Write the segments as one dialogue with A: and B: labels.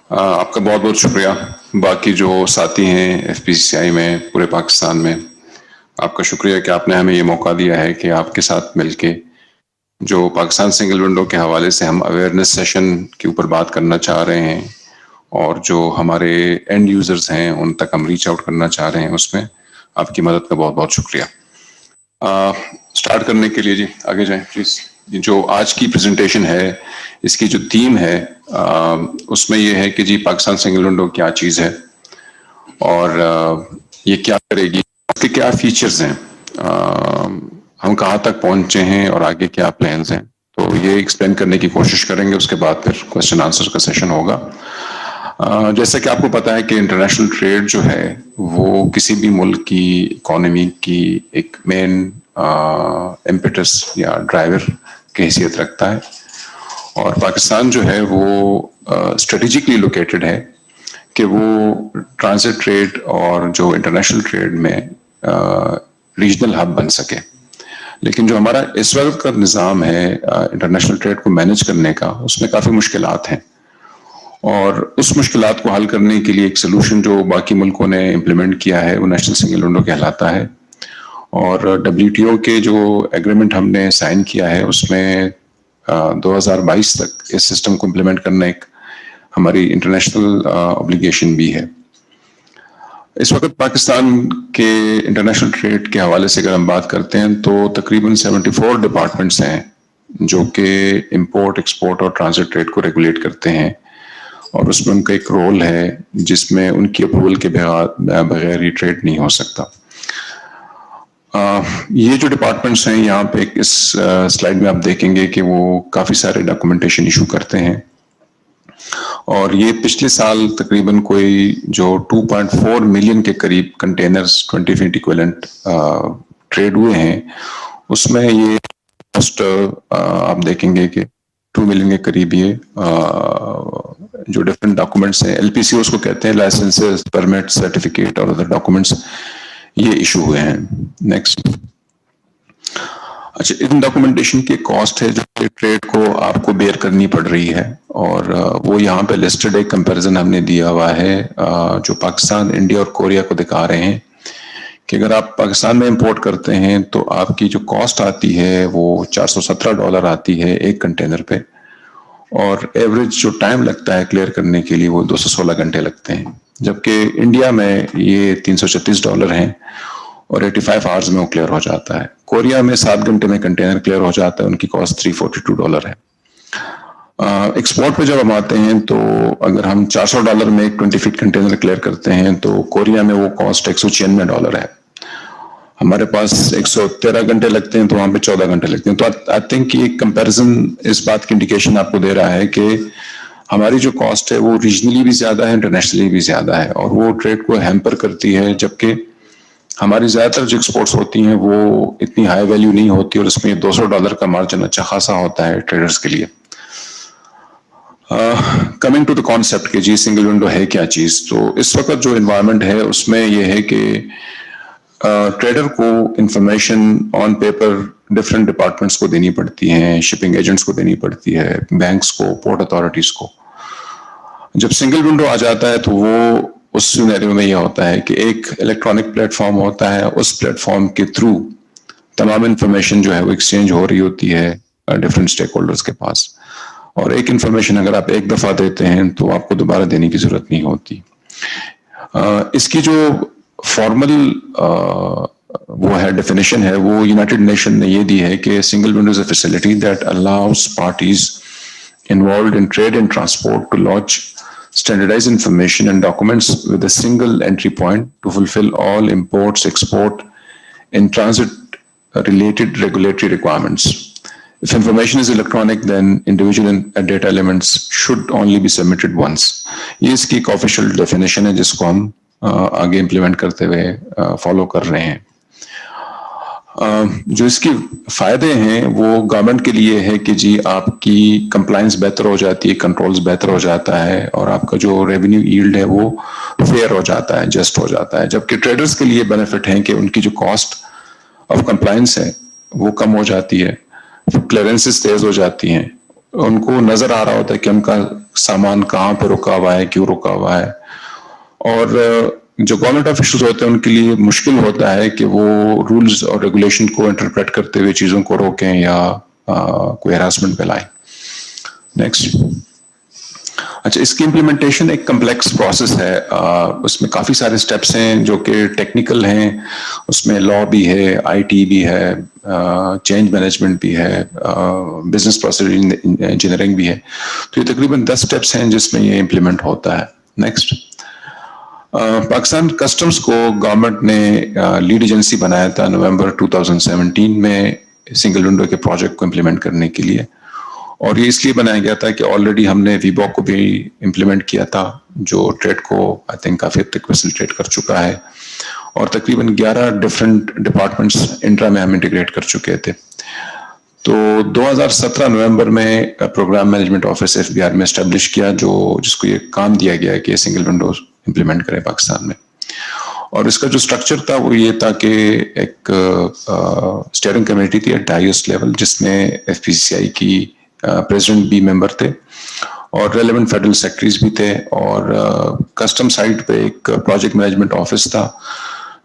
A: آپ کا بہت بہت شکریہ. باقی جو ساتھی ہیں ایف پی سی سی آئی میں پورے پاکستان میں، آپ کا شکریہ کہ آپ نے ہمیں یہ موقع دیا ہے کہ آپ کے ساتھ مل کے جو پاکستان سنگل ونڈو کے حوالے سے ہم اویئرنیس سیشن کے اوپر بات کرنا چاہ رہے ہیں، اور جو ہمارے اینڈ یوزرز ہیں ان تک ہم ریچ آؤٹ کرنا چاہ رہے ہیں، اس میں آپ کی مدد کا بہت بہت شکریہ. سٹارٹ کرنے کے لیے جی آگے جائیں پلیز. جو آج کی پریزنٹیشن ہے، اس کی جو تھیم ہے اس میں یہ ہے کہ جی پاکستان سنگل ونڈو کیا چیز ہے اور یہ کیا کرے گی، اس کے کیا فیچرز ہیں، ہم کہاں تک پہنچے ہیں اور آگے کیا پلانز ہیں. تو یہ ایکسپلین کرنے کی کوشش کریں گے. اس کے بعد پھر کوشچن آنسر کا سیشن ہوگا. جیسا کہ آپ کو پتا ہے کہ انٹرنیشنل ٹریڈ جو ہے وہ کسی بھی ملک کی اکانومی کی ایک مین امپیٹس یا ڈرائیور کی حیثیت رکھتا ہے، اور پاکستان جو ہے وہ اسٹریٹجکلی لوکیٹڈ ہے کہ وہ ٹرانزٹ ٹریڈ اور جو انٹرنیشنل ٹریڈ میں ریجنل ہب بن سکے. لیکن جو ہمارا اس وقت کا نظام ہے انٹرنیشنل ٹریڈ کو مینج کرنے کا، اس میں کافی مشکلات ہیں، اور اس مشکلات کو حل کرنے کے لیے ایک سلوشن جو باقی ملکوں نے امپلیمنٹ کیا ہے وہ نیشنل سنگل ونڈو کہلاتا ہے. اور ڈبلیو ٹی او کے جو ایگریمنٹ ہم نے سائن کیا ہے اس میں 2022 تک اس سسٹم کو امپلیمنٹ کرنا ایک ہماری انٹرنیشنل اوبلیگیشن بھی ہے. اس وقت پاکستان کے انٹرنیشنل ٹریڈ کے حوالے سے اگر ہم بات کرتے ہیں تو تقریباً 74 ڈپارٹمنٹس ہیں جو کہ امپورٹ ایکسپورٹ اور ٹرانزٹ ٹریڈ کو ریگولیٹ کرتے ہیں، اور اس میں ان کا ایک رول ہے جس میں ان کی اپروول کے بغیر ہی ٹریڈ نہیں ہو سکتا. یہ جو ڈپارٹمنٹس ہیں یہاں پہ اس سلائیڈ میں آپ دیکھیں گے کہ وہ کافی سارے ڈاکومنٹیشن ایشو کرتے ہیں، اور یہ پچھلے سال تقریباً کوئی جو 2.4 ملین کے قریب کنٹینرز 20 فیٹ ایکویلنٹ ٹریڈ ہوئے ہیں، اس میں یہ آپ دیکھیں گے کہ 2 ملین کے قریب یہ جو ڈفرنٹ ڈاکومنٹس ہیں، ایل پی سی اس کو کہتے ہیں، لائسنسز، پرمٹ، سرٹیفکیٹ اور ادر ڈاکومنٹس، یہ ایشو ہوئے ہیں. نیکسٹ. اچھا، ان ڈاکومنٹیشن کی کاسٹ ہے جو ٹریڈ کو آپ کو بیئر کرنی پڑ رہی ہے، اور وہ یہاں پہ لسٹڈ ایک کمپیریزن ہم نے دیا ہوا ہے جو پاکستان، انڈیا اور کوریا کو دکھا رہے ہیں کہ اگر آپ پاکستان میں امپورٹ کرتے ہیں تو آپ کی جو کاسٹ آتی ہے وہ $417 آتی ہے ایک کنٹینر پہ، اور ایوریج جو ٹائم لگتا ہے کلیئر کرنے کے لیے وہ 216 گھنٹے لگتے ہیں، جبکہ انڈیا میں یہ $336 ہیں اور 85 آورز میں وہ کلیئر ہو جاتا ہے. کوریا میں 7 گھنٹے میں کنٹینر کلیئر ہو جاتا ہے، ان کی کاسٹ $342 ہے. ایکسپورٹ پہ جب ہم آتے ہیں تو اگر ہم $400 میں ایک 20 فٹ کنٹینر کلیئر کرتے ہیں تو کوریا میں وہ کاسٹ $196 ہے. ہمارے پاس 113 گھنٹے لگتے ہیں تو وہاں پہ 14 گھنٹے لگتے ہیں. تو آئی تھنک یہ کمپیریزن اس بات کی انڈیکیشن آپ کو دے رہا ہے کہ ہماری جو کاسٹ ہے وہ ریجنلی بھی زیادہ ہے، انٹرنیشنلی بھی زیادہ ہے، اور وہ ٹریڈ کو ہیمپر کرتی ہے، جبکہ ہماری زیادہ تر جو ایکسپورٹس ہوتی ہیں وہ اتنی ہائی ویلیو نہیں ہوتی، اور اس میں $200 کا مارجن اچھا خاصا ہوتا ہے ٹریڈرز کے لیے. کمنگ ٹو دا کانسیپٹ کہ جی سنگل ونڈو ہے کیا چیز، تو اس وقت جو انوائرمنٹ ہے اس میں یہ ہے کہ ٹریڈر کو information on paper different departments کو دینی پڑتی ہیں، شپنگ ایجنٹس کو دینی پڑتی ہے، بینکس کو، پورٹ اتھارٹیز کو. جب سنگل ونڈو آ جاتا ہے تو وہ اس سینیریو میں یہ ہوتا ہے کہ ایک الیکٹرانک پلیٹ فارم ہوتا ہے، اس پلیٹ فارم کے تھرو تمام انفارمیشن جو ہے وہ ایکسچینج ہو رہی ہوتی ہے ڈفرینٹ اسٹیک ہولڈرز کے پاس، اور ایک انفارمیشن اگر آپ ایک دفعہ دیتے ہیں تو آپ کو دوبارہ دینے کی ضرورت نہیں ہوتی. اس کی جو فارمل وہ ہے ڈیفینیشن ہے وہ یونائٹڈ نیشن نے یہ دی ہے کہ single window is a facility that allows parties involved in trade and transport to lodge standardized information and documents with a single entry point to fulfill all imports, export, and transit related regulatory requirements. If information is electronic, then individual data elements should only be submitted once. یہ اس کی ایک official definition ہے جس کو ہم آگے implement کرتے ہوئے فالو کر رہے ہیں. جو اس کے فائدے ہیں وہ گورنمنٹ کے لیے ہے کہ جی آپ کی کمپلائنس بہتر ہو جاتی ہے، کنٹرولز بہتر ہو جاتا ہے، اور آپ کا جو ریونیو ایلڈ ہے وہ فیئر ہو جاتا ہے، جسٹ ہو جاتا ہے. جبکہ ٹریڈرز کے لیے بینیفٹ ہیں کہ ان کی جو کاسٹ آف کمپلائنس ہے وہ کم ہو جاتی ہے، کلیئرنسز تیز ہو جاتی ہیں، ان کو نظر آ رہا ہوتا ہے کہ ان کا سامان کہاں پہ رکا ہوا ہے, کیوں رکا ہوا ہے. اور جو گورنمنٹ آفیشلز ہوتے ہیں ان کے لیے مشکل ہوتا ہے کہ وہ رولز اور ریگولیشن کو انٹرپریٹ کرتے ہوئے چیزوں کو روکیں یا کوئی ہراسمنٹ پہ لائیں. نیکسٹ. اچھا, اس کی امپلیمنٹیشن ایک کمپلیکس پروسیس ہے. اس میں کافی سارے اسٹیپس ہیں جو کہ ٹیکنیکل ہیں. اس میں لا بھی ہے, آئی ٹی بھی ہے, چینج مینجمنٹ بھی ہے, بزنس پروسیس انجینئرنگ بھی ہے. تو یہ تقریباً 10 اسٹیپس ہیں جس میں یہ امپلیمنٹ ہوتا ہے. نیکسٹ. پاکستان کسٹمز کو گورنمنٹ نے لیڈ ایجنسی بنایا تھا نومبر 2017 میں سنگل ونڈو کے پروجیکٹ کو امپلیمنٹ کرنے کے لیے. اور یہ اس لیے بنایا گیا تھا کہ آلریڈی ہم نے ویباک کو بھی امپلیمنٹ کیا تھا جو ٹریڈ کو آئی تھنک کافی حد تک فیسیلیٹیٹ کر چکا ہے, اور تقریباً 11 ڈفرینٹ ڈپارٹمنٹس انٹرا میں ہم انٹیگریٹ کر چکے تھے. تو 2017 نومبر میں پروگرام مینجمنٹ آفس FBR میں اسٹیبلش کیا جس کو یہ کام دیا گیا کہ سنگل ونڈوز امپلیمنٹ کرے پاکستان میں. اور اس کا جو اسٹرکچر تھا وہ یہ تھا کہ ایک اسٹیئرنگ کمیٹی تھی ایٹ ہائیسٹ لیول جس میں FPCCI کی پریزیڈنٹ بھی ممبر تھے اور ریلیونٹ فیڈرل سیکرٹریز بھی تھے, اور کسٹم سائٹ پہ ایک پروجیکٹ مینجمنٹ آفس تھا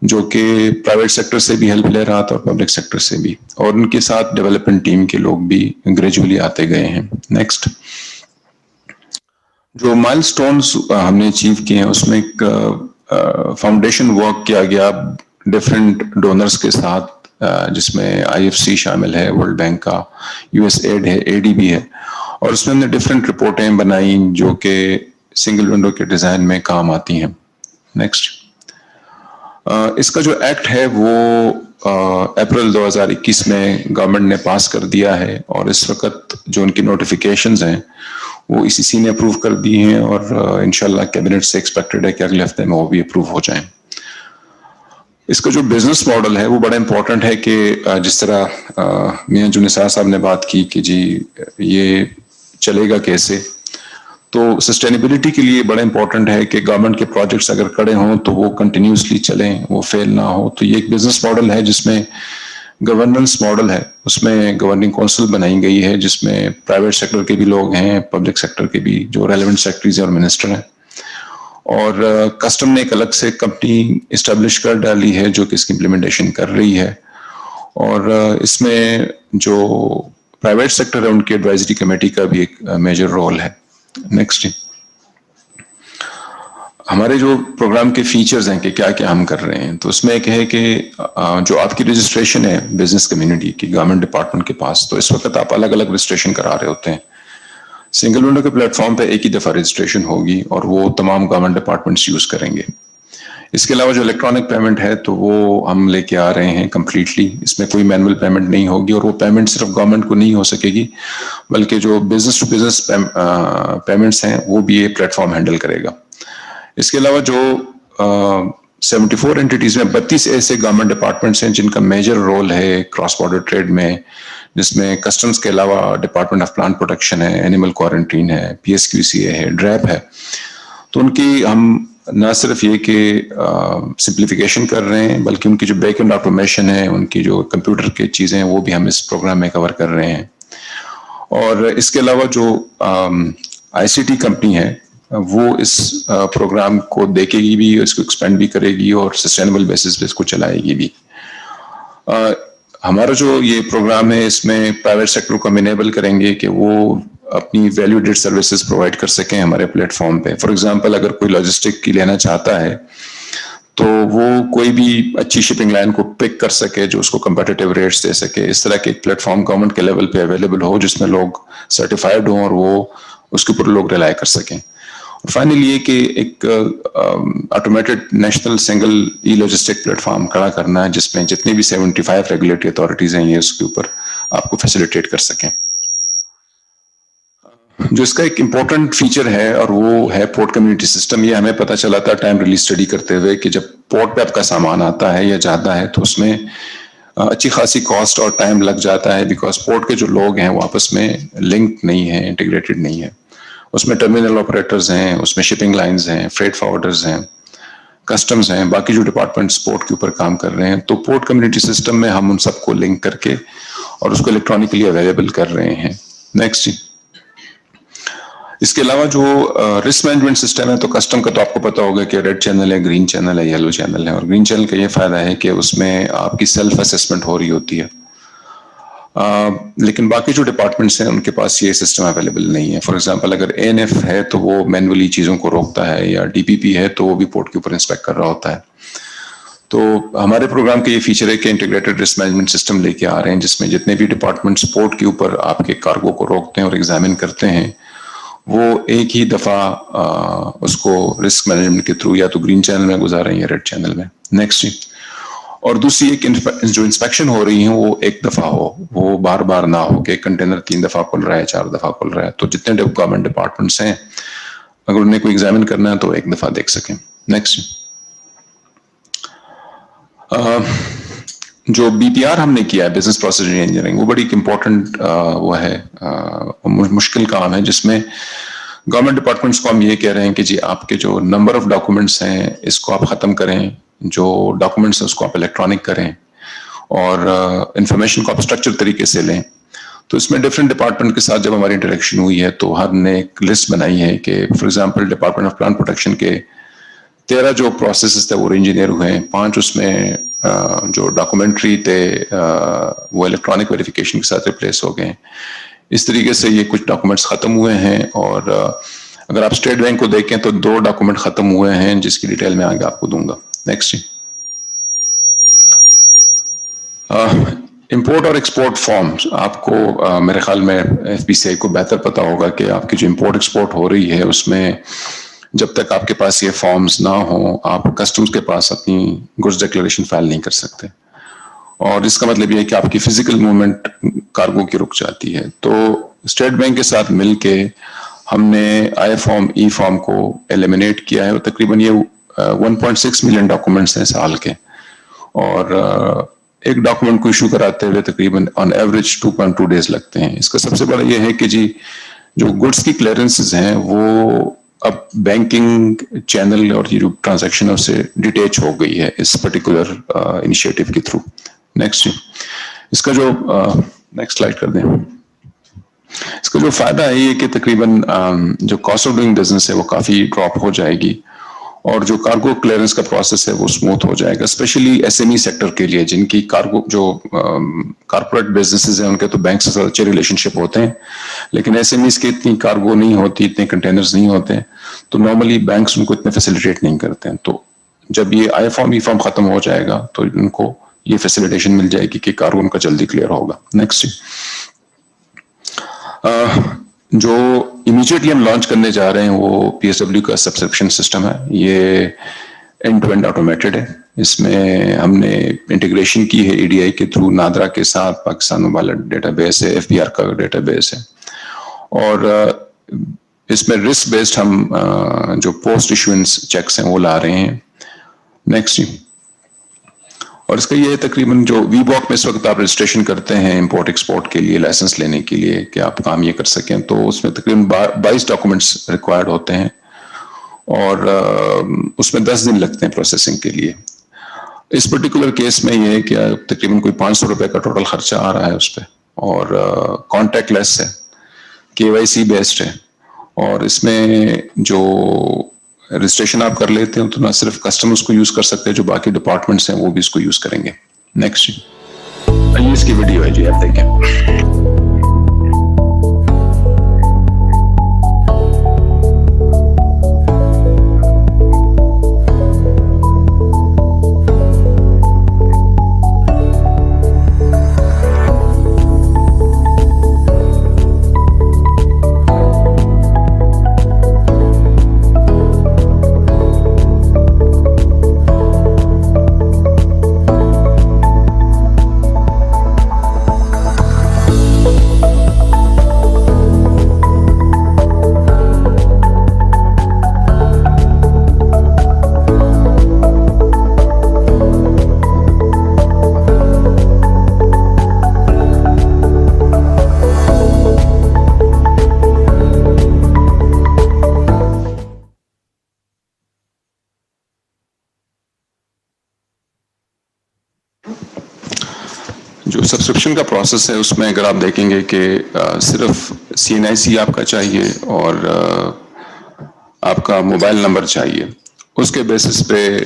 A: جو کہ پرائیویٹ سیکٹر سے بھی ہیلپ لے رہا تھا اور پبلک سیکٹر سے بھی, اور ان کے ساتھ ڈیولپمنٹ ٹیم کے لوگ بھی گریجولی آتے گئے ہیں. نیکسٹ. جو مائل سٹونز ہم نے اچیو کیے ہیں اس میں ایک فاؤنڈیشن ورک کیا گیا ڈفرینٹ ڈونرز کے ساتھ, جس میں IFC شامل ہے, ورلڈ بینک کا, USAID ہے, ADB ہے, اور اس میں ہم نے ڈفرینٹ رپورٹیں بنائیں جو کہ سنگل ونڈو کے ڈیزائن میں کام آتی ہیں. نیکسٹ. اس کا جو ایکٹ ہے وہ اپریل 2021 میں گورنمنٹ نے پاس کر دیا ہے, اور اس وقت جو ان کی نوٹیفیکیشنز ہیں وہ ECC نے اپروو کر دی ہیں, اور انشاءاللہ کیبنٹ سے ایکسپیکٹڈ ہے کہ اگلے ہفتے میں وہ بھی اپروو ہو جائیں. اس کا جو بزنس ماڈل ہے وہ بڑا امپورٹنٹ ہے کہ جس طرح میاں جو نثار صاحب نے بات کی کہ جی یہ چلے گا کیسے, تو سسٹینیبلٹی کے لیے بڑا امپورٹنٹ ہے کہ گورنمنٹ کے پروجیکٹس اگر کھڑے ہوں تو وہ کنٹینیوسلی چلیں, وہ فیل نہ ہو. تو یہ ایک بزنس ماڈل ہے جس میں گورننس ماڈل ہے, اس میں گورننگ کونسل بنائی گئی ہے جس میں پرائیویٹ سیکٹر کے بھی لوگ ہیں, پبلک سیکٹر کے بھی جو ریلیونٹ سیکٹریز اور منسٹر ہیں, اور کسٹم نے ایک الگ سے کمپنی اسٹیبلش کر ڈالی ہے جو کہ اس کی امپلیمنٹیشن کر رہی ہے, اور اس میں جو پرائیویٹ سیکٹر ہے ان کی ایڈوائزری کمیٹی کا بھی ایک میجر رول ہے. نیکسٹ. ہمارے جو پروگرام کے فیچرز ہیں کہ کیا کیا ہم کر رہے ہیں, تو اس میں ایک ہے کہ جو آپ کی رجسٹریشن ہے بزنس کمیونٹی کی گورنمنٹ ڈپارٹمنٹ کے پاس, تو اس وقت آپ الگ الگ رجسٹریشن کرا رہے ہوتے ہیں. سنگل ونڈو کے پلیٹ فارم پہ ایک ہی دفعہ رجسٹریشن ہوگی اور وہ تمام گورنمنٹ ڈپارٹمنٹس یوز کریں گے. اس کے علاوہ جو الیکٹرانک پیمنٹ ہے تو وہ ہم لے کے آ رہے ہیں کمپلیٹلی, اس میں کوئی مینول پیمنٹ نہیں ہوگی, اور وہ پیمنٹ صرف گورنمنٹ کو نہیں ہو سکے گی بلکہ جو بزنس ٹو بزنس پیمنٹس ہیں وہ بھی یہ پلیٹ فارم ہینڈل کرے گا. اس کے علاوہ جو 74 انٹیٹیز میں 32 ایسے گورنمنٹ ڈپارٹمنٹس ہیں جن کا میجر رول ہے کراس بارڈر ٹریڈ میں, جس میں کسٹمز کے علاوہ ڈپارٹمنٹ آف پلانٹ پروٹیکشن ہے, اینیمل کوارنٹین ہے, PSQCA ہے, ڈریپ ہے. تو ان کی ہم نہ صرف یہ کہ سمپلیفیکیشن کر رہے ہیں بلکہ ان کی جو بیک اینڈ آٹومیشن ہے, ان کی جو کمپیوٹر کی چیزیں ہیں وہ بھی ہم اس پروگرام میں کور کر رہے ہیں. اور اس کے علاوہ جو ICT کمپنی ہے وہ اس پروگرام کو دیکھے گی بھی, اس کو ایکسپینڈ بھی کرے گی اور سسٹینیبل بیسس پہ اس کو چلائے گی بھی. ہمارا جو یہ پروگرام ہے اس میں پرائیویٹ سیکٹر کو ہم انیبل کریں گے کہ وہ اپنی ویلیو ایڈڈ سروسز پرووائڈ کر سکیں ہمارے پلیٹ فارم پہ. فار ایگزامپل اگر کوئی لاجسٹک کی لینا چاہتا ہے تو وہ کوئی بھی اچھی شپنگ لائن کو پک کر سکے جو اس کو کمپیٹیٹیو ریٹس دے سکے. اس طرح کے ایک پلیٹ فارم گورنمنٹ کے لیول پہ اویلیبل ہو جس میں لوگ سرٹیفائڈ ہوں اور وہ اس کے اوپر لوگ ریلائی کر سکیں. فائنلی یہ کہ ایک آٹومیٹڈ نیشنل سنگل ای لاجسٹک پلیٹ فارم کھڑا کرنا ہے جس میں جتنی بھی 75 ریگولیٹری اتھارٹیز ہیں یہ اس کے اوپر آپ کو فیسیلیٹیٹ کر سکیں. جو اس کا ایک امپورٹنٹ فیچر ہے اور وہ ہے پورٹ کمیونٹی سسٹم. یہ ہمیں پتہ چلا تھا ٹائم ریلیز اسٹڈی کرتے ہوئے کہ جب پورٹ پہ آپ کا سامان آتا ہے یا جاتا ہے تو اس میں اچھی خاصی کاسٹ اور ٹائم لگ جاتا ہے, بیکاز پورٹ کے جو لوگ ہیں وہ آپس میں لنک نہیں ہیں, انٹیگریٹڈ نہیں ہے. اس میں ٹرمینل آپریٹرز ہیں, اس میں شپنگ لائنز ہیں, فریٹ فارورڈرز ہیں, کسٹمز ہیں, باقی جو ڈپارٹمنٹس پورٹ کے اوپر کام کر رہے ہیں. تو پورٹ کمیونٹی سسٹم میں ہم ان سب کو لنک کر کے اور اس کو الیکٹرانکلی اویلیبل کر رہے ہیں. نیکسٹ. اس کے علاوہ جو رسک مینجمنٹ سسٹم ہے تو کسٹم کا تو آپ کو پتا ہوگا کہ ریڈ چینل ہے, گرین چینل ہے, یلو چینل ہے. اور گرین چینل کا یہ فائدہ ہے کہ اس میں آپ کی سیلف اسسمنٹ ہو رہی ہوتی ہے, لیکن باقی جو ڈپارٹمنٹس ہیں ان کے پاس یہ سسٹم اویلیبل نہیں ہے. فار ایگزامپل اگر اے این ایف ہے تو وہ مینولی چیزوں کو روکتا ہے, یا ڈی پی پی ہے تو وہ بھی پورٹ کے اوپر انسپیکٹ کر رہا ہوتا ہے. تو ہمارے پروگرام کا یہ فیچر ہے کہ انٹیگریٹڈ رسک مینجمنٹ سسٹم لے کے آ رہے ہیں, جس میں جتنے بھی ڈپارٹمنٹس پورٹ کے اوپر آپ کے کارگو کو روکتے ہیں اور ایگزامن کرتے ہیں, وہ ایک ہی دفعہ اس کو رسک مینجمنٹ کے تھرو یا تو گرین چینل میں گزاریں یا ریڈ چینل میں. نیکسٹ. اور دوسری ایک جو انسپیکشن ہو رہی ہیں وہ ایک دفعہ ہو, وہ بار بار نہ ہو کہ کنٹینر 3 دفعہ کھل رہا ہے, 4 دفعہ کھل رہا ہے. تو جتنے گورنمنٹ ڈپارٹمنٹس ہیں اگر انہیں کوئی ایگزامن کرنا ہے تو ایک دفعہ دیکھ سکیں. نیکسٹ. جو بی پی آر ہم نے کیا ہے, بزنس پروسیس ری انجینئرنگ, وہ بڑی ایک امپورٹنٹ وہ ہے, مشکل کام ہے, جس میں گورنمنٹ ڈپارٹمنٹس کو ہم یہ کہہ رہے ہیں کہ جی آپ کے جو نمبر آف ڈاکومنٹس ہیں اس کو آپ ختم کریں, جو ڈاکومنٹس ہیں اس کو آپ الیکٹرانک کریں, اور انفارمیشن کو آپ اسٹرکچر طریقے سے لیں. تو اس میں ڈفرینٹ ڈپارٹمنٹ کے ساتھ جب ہماری انٹریکشن ہوئی ہے تو ہر نے ایک لسٹ بنائی ہے کہ for example department of plant protection کے 13 جو پروسیسز تھے وہ ری انجینئر ہوئے ہیں, 5 اس میں جو ڈاکومنٹری تھے وہ الیکٹرانک ویریفیکیشن کے ساتھ ریپلیس ہو گئے ہیں. اس طریقے سے یہ کچھ ڈاکومنٹس ختم ہوئے ہیں. اور اگر آپ اسٹیٹ بینک کو دیکھیں تو 2 ڈاکومنٹ ختم ہوئے ہیں جس کی ڈیٹیل میں آگے آپ کو دوں گا. نیکسٹ. امپورٹ اور ایکسپورٹ فارمز, آپ کو میرے خیال میں ایف پی سی آئی کو بہتر پتا ہوگا کہ آپ کی جو امپورٹ ایکسپورٹ ہو رہی ہے اس میں جب تک آپ کے پاس یہ فارمز نہ ہوں آپ کسٹمز کے پاس اپنی گڈز ڈیکلیریشن فائل نہیں کر سکتے. اور اس کا مطلب یہ ہے کہ آپ کی فزیکل موومنٹ کارگو کی رک جاتی ہے. تو اسٹیٹ بینک کے ساتھ مل کے ہم نے آئی فارم ای فارم کو ایلیمنیٹ کیا ہے, اور تقریباً یہ 1.6 ملین ڈاکومنٹس ہیں سال کے, اور ایک ڈاکومنٹ کو ایشو کراتے ہوئے تقریباً آن ایوریج 2.2 ڈیز لگتے ہیں. اس کا سب سے بڑا یہ ہے کہ جی جو گڈس کی کلیئرنسز ہیں وہ اب بینکنگ چینل اور یہ جو ٹرانزیکشن ہے اس سے ڈیٹیچ ہو گئی ہے اس پرٹیکولر انیشیٹو کے تھرو. نیکسٹ. اس کا جو نیکسٹ سلائڈ کر دیں. اس کا جو فائدہ ہے یہ کہ تقریباً جو کاسٹ آف ڈوئنگ بزنس ہے وہ کافی ڈراپ ہو جائے گی, اور جو کارگو کلیئرنس کا پروسیس ہے وہ اسموتھ ہو جائے گا, especially S M E sector کے لیے جن کی کارگو جو کارپوریٹ بزنسز ہیں ان کے تو بینک سے اچھے ریلیشن شپ ہوتے ہیں, لیکن ایس ایم ایز کی اتنی کارگو نہیں ہوتی, اتنے کنٹینرز نہیں ہوتے, تو نارملی بینکس ان کو اتنے فیسیلیٹیٹ نہیں کرتے ہیں. تو جب یہ آئی فارم ای فارم ختم ہو جائے گا تو ان کو یہ فیسیلیٹیشن مل جائے گی کہ کارگو ان کا جلدی کلیئر ہوگا. نیکسٹ. جو امیجیٹلی ہم لانچ کرنے جا رہے ہیں وہ پی ایس ڈبلیو کا سبسکرپشن سسٹم ہے. یہ اینڈ ٹو اینڈ آٹومیٹڈ ہے. اس میں ہم نے انٹیگریشن کی ہے ای ڈی آئی کے تھرو نادرا کے ساتھ, پاکستان موبائل ڈیٹا بیس ہے, ایف بی آر کا ڈیٹا بیس ہے, اور اس میں رسک بیسڈ ہم جو پوسٹ ایشوئنس چیکس ہیں وہ لا رہے ہیں. نیکسٹ. اور اس کا یہ تقریباً جو وی باک میں اس وقت آپ رجسٹریشن کرتے ہیں امپورٹ ایکسپورٹ کے لیے لائسنس لینے کے لیے کہ آپ کام یہ کر سکیں, تو اس میں تقریباً 22 ڈاکومنٹس ریکوائرڈ ہوتے ہیں, اور اس میں 10 دن لگتے ہیں پروسیسنگ کے لیے. اس پرٹیکولر کیس میں یہ ہے کہ تقریباً کوئی 500 روپے کا ٹوٹل خرچہ آ رہا ہے اس پہ, اور کانٹیکٹ لیس ہے, کے وائی سی بیسڈ ہے, اور اس میں جو رجسٹریشن آپ کر لیتے ہیں تو نہ صرف کسٹمرز کو یوز کر سکتے ہیں, جو باقی ڈپارٹمنٹس ہیں وہ بھی اس کو یوز کریں گے. نیکسٹ. یہ اس کی ویڈیو ہے جی, آپ دیکھیں. جو سبسکرپشن کا پروسیس ہے اس میں اگر آپ دیکھیں گے کہ صرف CNIC آپ کا چاہیے اور آپ کا موبائل نمبر چاہیے، اس کے بیسس پہ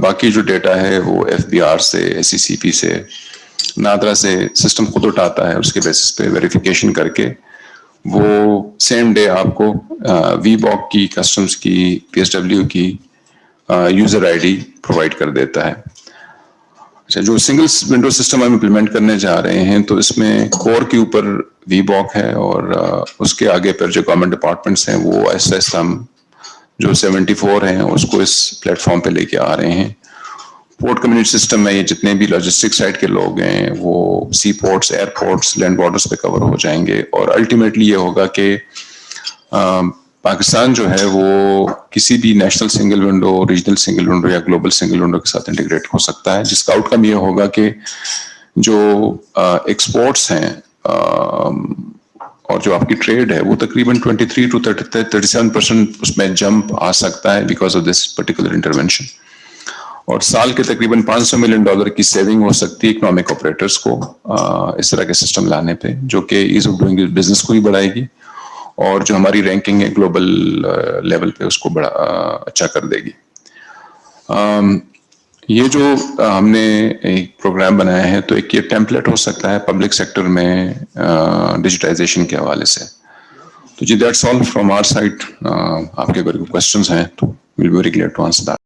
A: باقی جو ڈیٹا ہے وہ FBR سے SCCP سے نادرا سے سسٹم خود اٹھاتا ہے، اس کے بیسس پہ ویریفیکیشن کر کے وہ سیم ڈے آپ کو VBOC کی، کسٹمز کی، PSW کی یوزر ID پرووائڈ کر دیتا ہے۔ اچھا، جو سنگل ونڈو سسٹم ہم امپلیمنٹ کرنے جا رہے ہیں تو اس میں کور کے اوپر VBOC ہے اور اس کے آگے پر جو گورنمنٹ ڈپارٹمنٹس ہیں وہ ایسا ایسا ہم جو 74 ہیں اس کو اس پلیٹ فارم پہ لے کے آ رہے ہیں۔ پورٹ کمیونٹی سسٹم میں یہ جتنے بھی لاجسٹک سائٹ کے لوگ ہیں وہ سی پورٹس، ایئرپورٹس، لینڈ بارڈرز پہ کور ہو جائیں گے، اور الٹیمیٹلی یہ ہوگا کہ پاکستان جو ہے وہ کسی بھی national single window, regional single window یا گلوبل سنگل ونڈو کے ساتھ انٹیگریٹ ہو سکتا ہے، جس کا آؤٹ کم یہ ہوگا کہ جو ایکسپورٹس ہیں اور جو آپ کی ٹریڈ ہے وہ تقریباً 23 to 37% اس میں جمپ آ سکتا ہے because of this particular intervention, اور سال کے تقریباً $500 ملین کی سیونگ ہو سکتی ہے اکنامک آپریٹرز کو اس طرح کے سسٹم لانے پہ، جو کہ ایز آف ڈوئنگ بزنس کو ہی بڑھائے گی اور جو ہماری رینکنگ ہے گلوبل لیول پہ اس کو بڑا اچھا کر دے گی۔ یہ جو ہم نے ایک پروگرام بنایا ہے تو ایک یہ ٹیمپلیٹ ہو سکتا ہے پبلک سیکٹر میں ڈیجیٹائزیشن کے حوالے سے۔ تو جی that's all from our side. آپ کے اگر کوئی کوسچنز ہیں تو we'll be very glad to answer that.